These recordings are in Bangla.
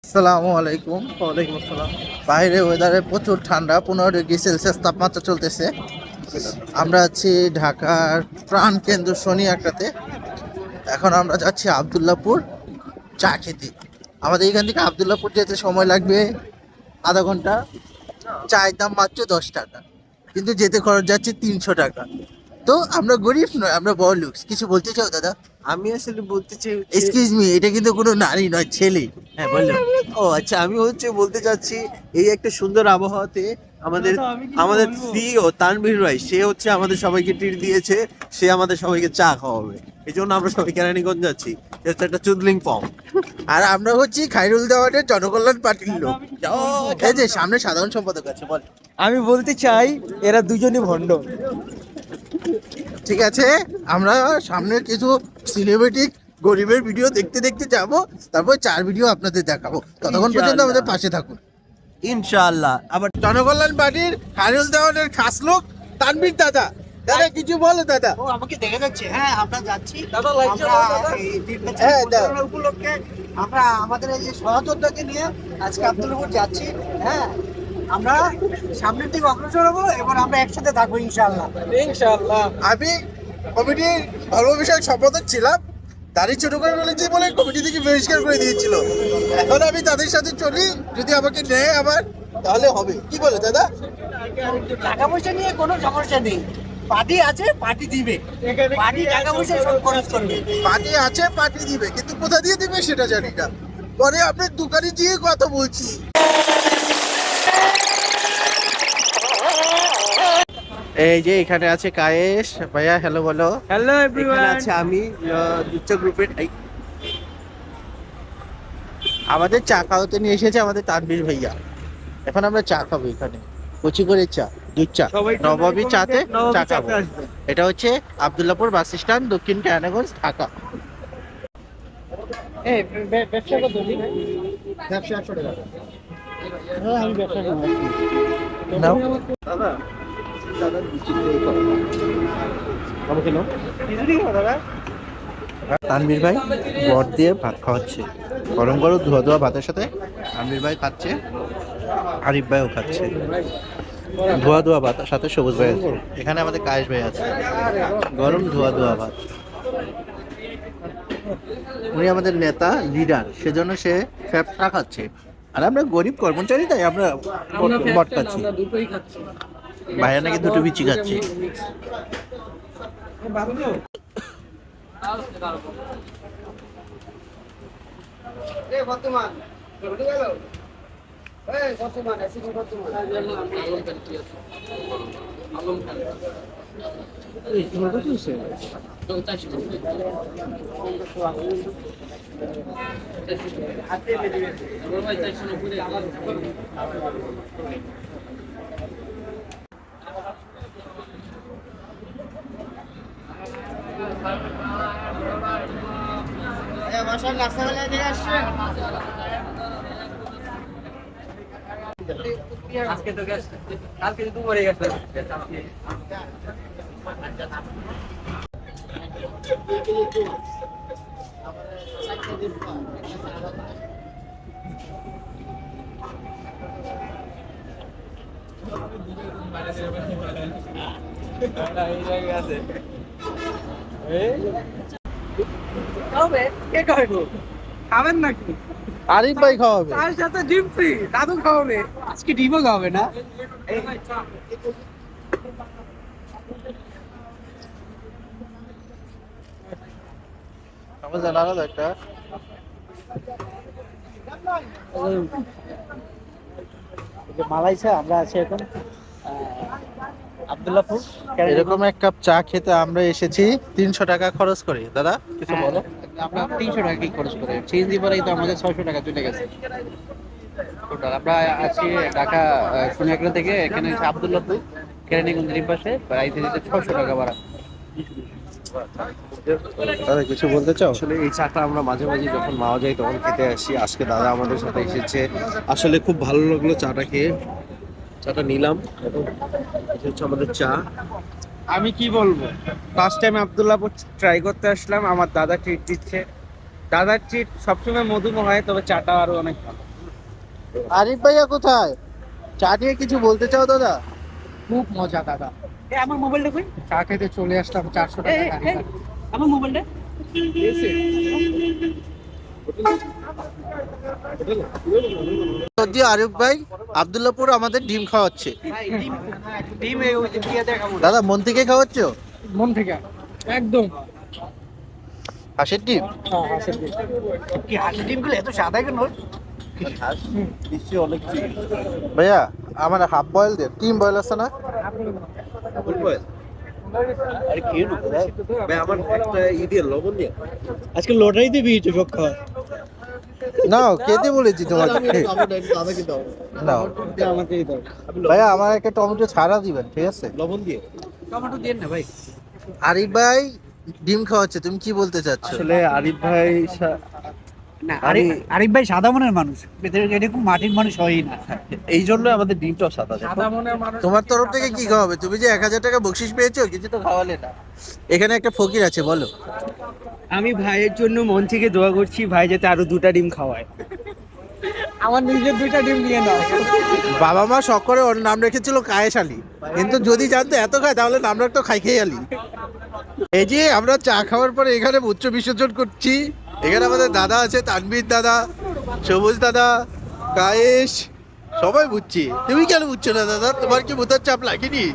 আসসালামু আলাইকুম। ওয়ালাইকুম আসসালাম। বাইরে ওয়েদারে প্রচুর ঠান্ডা, 15 ডিগ্রি সেলসিয়াস তাপমাত্রা চলতেছে। আমরা আছি ঢাকার প্রাণ কেন্দ্র শনি আখড়াতে। এখন আমরা যাচ্ছি আবদুল্লাপুর চা খেতে। আমাদের এখান থেকে আবদুল্লাপুর যেতে সময় লাগবে আধা ঘন্টা। চায়ের দাম মাত্র 10 টাকা, কিন্তু যেতে খরচ যাচ্ছে 300 টাকা। তো আমরা গরিব নয়, আমরা বড় লুকস। কিছু বলতে চাও দাদা? আমি আসলে বলতে চাই এক্সকিউজ মি, এটা কিন্তু কোনো নারী নয়, ছেলে। হ্যাঁ বললো। ও আচ্ছা, আমি বলতে চাচ্ছি এই একটা সুন্দর আবহাওয়াতে আমাদের আমাদের প্রিয় তানভীর ভাই, সে আমাদের সবাইকে ট্রিট দিয়েছে। সে আমাদের সবাইকে চা খাওয়াবে, এই জন্য আমরা সবাই কেরানীগঞ্জ যাচ্ছি। একটা চুদলিং ফর্ম। আর আমরা হচ্ছি খাইরুল দেওয়ানের জনকল্যাণ পার্টির লোক। এই যে সামনে সাধারণ সম্পাদক আছে, বল। আমি বলতে চাই এরা দুজনই ভণ্ড। ঠিক আছে, আমরা সামনে কিছু সিনেমেটিক গরিবের ভিডিও দেখতে দেখতে যাব, তারপর 4 ভিডিও আপনাদের দেখাবো। ততক্ষণ পর্যন্ত আমাদের পাশে থাকুন ইনশাআল্লাহ। আবার জনকল্যাণ পার্টির খাইরুল দেওয়ানের খাস লোক তানভীর দাদা। দাদা কিছু বলো দাদা। ও আমাকে দেখে যাচ্ছে। হ্যাঁ, আমরা যাচ্ছি। দাদা লাইক আমরা এই নির্বাচনী হ্যাঁ, দাও। প্রচারণা উপলক্ষে আমরা আমাদের এই যে সহযোদ্ধাকে নিয়ে আজকে আব্দুল্লাপুর যাচ্ছি। হ্যাঁ, আমরা সামনের দিকে অগ্রসর হবো এবং আমরা একসাথে থাকবো ইনশাআল্লাহ। আমি কমিটির ধর্ম বিষয়ক সম্পাদক ছিলাম। দাড়ি ছোট করে ফেলেছি বলে কমিটি থেকে বহিষ্কার করে দিয়েছিল। এখন আমি তাদের সাথে চলি, যদি আমাকে নেয় আবার তাহলে হবে। কি বলে দাদা? টাকা পয়সা নিয়ে কোনো সমস্যা নেই। পার্টি আছে, পার্টি দিবে। পার্টি টাকা পয়সা সব খরচ করবে। পার্টি আছে, পার্টি দিবে, কিন্তু কোথা দিয়ে দিবে সেটা জানি না। পরে আপনার দোকানে গিয়ে কথা বলছি। এই যে এখানে আছে কায়েস ভাইয়া, হ্যালো বলো। হ্যালো এখানে আছে আমি দুচ্চা গ্রুপের। আমাদের চা খাওয়াতে নিয়ে এসেছে আমাদের তানভীর ভাইয়া। এখন আমরা চা খাবো এখানে, কচি করে চা, দুধ চা, নবাবী চাতে চা খাবো। এটা হচ্ছে আবদুল্লাপুর বাস স্ট্যান্ড, দক্ষিণ কেরানীগঞ্জ, ঢাকা। ব্যবসা কত? ব্যবসা 100 টাকা। হ্যাঁ, আমি ব্যবসা করবো। নাও। তানভীর ভাই বট দিয়ে ভাত খাওয়াচ্ছে, গরম গরম ধোয়া ধোয়া ভাতের সাথে। তানভীর ভাই খাচ্ছে, আরিফ ভাইও খাচ্ছে ধোয়া ধোয়া ভাত, সাথে সবুজ ভাই আছে। এখানে আমাদের কায়েস ভাই আছে, গরম ধোয়া ধোয়া ভাত। উনি আমাদের নেতা, লিডার, সেজন্য সে ফ্যাপটা খাচ্ছে। আর আমরা গরিব কর্মচারী, তাই আমরা বট খাচ্ছি। ভাইয়া নাকি দুটো বিচি খাচ্ছে। বর্তমান বর্তমান বাসার নাস্তা বেলা দিয়ে আসছেন। আজকে তো গেছে, কালকে তো মরে গেছে। খাবেন নাকি? আরিফ ভাই খাওয়াবে। তার সাথে ডিম ফ্রি, দাদু খাওয়াবে। আজকে ডিমও খাওয়াবে না? আমার জানা গেল একটা মালাইছা আমরা আছি এখন আব্দুল্লাপুর। এরকম এক কাপ চা খেতে আমরা এসেছি 300 টাকা খরচ করে। দাদা কিছু বলো। আমরা 300 টাকা কি খরচ করে সিএনজি পরেই তো আমাদের 600 টাকা চলে গেছে টোটাল। আমরা আছি ঢাকা সোনিয়াকড়া থেকে এখানে আব্দুল্লাপুর কেরানীগঞ্জের পাশে, প্রায় 600 টাকা ভাড়া। দাদা কিছু বলতে চাও? আসলে এই চাটা আমরা মাঝে মাঝে যখন মাওয়া যাই তখন খেতে আসি। আজকে দাদা আমাদের সাথে এসেছে, আসলে খুব ভালো লাগলো চাটা খেয়ে। চাটা নিলাম, এবং এটা হচ্ছে আমাদের চা। আমি কি বলবো, ফার্স্ট টাইম আব্দুল্লাপুর ট্রাই করতে আসলাম। আমার দাদা ট্রিট দিচ্ছে। দাদার ট্রিট সবসময় মধুময় হয়, তবে চাটা আরো অনেক ভালো। আরিফ ভাইয়া কোথায়? চা নিয়ে কিছু বলতে চাও দাদা? খুব মজা দাদা। আমার মোবাইলটা কই? চা খেতে চলে আসলাম 400 টাকা গাড়ি ভাড়া। আমার মোবাইলটা সত্যি আরিফ ভাই আব্দুল্লাহপুর আমাদের ডিম খাওয়াচ্ছে। ভাই ডিম ডিম এই ওই যে দিয়ে দেখাবো। দাদা মন থেকে খাওয়াচ্ছ? মন থেকে একদম। হাঁসের ডিম? হ্যাঁ, হাঁসের ডিম। কি হাঁসের ডিমগুলো এত সাদা কেন? নিশ্চয়ই অনেক ভাইয়া আমার হাফ বয়েল দে, টিম বয়েল আছে না? আরে খেয়ে নো ভাই, আমার একটা দিয়ে লবণ দিয়ে। আজকে লটারি দিবি তো সব খাওয়া। নাও খেতে বলেছি তোমাকে। দাদাকে দাও নাও আমাকেই দাও। ভাইয়া আমার একটা টমেটো ছাড়া দিবেন, ঠিক আছে? লবণ দিয়ে। টমেটো দিয়ে না ভাই। আরিফ ভাই ডিম খাওয়াচ্ছে, তুমি কি বলতে চাচ্ছ? আসলে আরিফ ভাই না আরিফ ভাই সাদা মনের মানুষ, এরকম মাটির মানুষ হয়ই না। এই জন্য আমাদের ডিমটাও সাদা যায়। সাদা মনের মানুষ। তোমার তরফ থেকে কি খাওয়াবে? তুমি যে 1000 টাকা বকশিস পেয়েছো, কিছু তো খাওয়ালে না। এখানে একটা ফকির আছে, বলো। আমি ভাইয়ের জন্য মন থেকে দোয়া করছি, ভাই যাতে আরো 2টা ডিম খাওয়ায়। আমার নিজের 2টা ডিম নিয়ে নাও। বাবা মা শখ করে ওর নাম রেখেছিল কায়েস আলী, কিন্তু যদি জানতো এত খায় তাহলে নাম রাখতো খাই খেয়ে আলী। এই যে আমরা চা খাওয়ার পরে এখানে মূত্র বিসর্জন করছি। এখানে আমাদের দাদা আছে, তানভীর দাদা, সবুজ দাদা, কায়েস, সবাই বুঝছি। তুমি কেন বুঝছো না দাদা? তোমার কি ভূতের চাপ লাগেনি?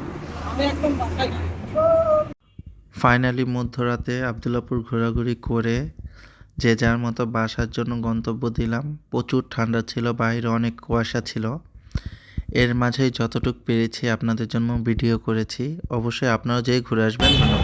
ফাইনালি মধ্যরাতে আবদুল্লাপুর ঘোরাঘুরি করে যে যার মতো বাসার জন্য গন্তব্য দিলাম। প্রচুর ঠান্ডা ছিল, বাইরে অনেক কুয়াশা ছিল। এর মাঝেই যতটুকু পেরেছি আপনাদের জন্য ভিডিও করেছি। অবশ্যই আপনারাও যেয়ে ঘুরে আসবেন। ধন্যবাদ।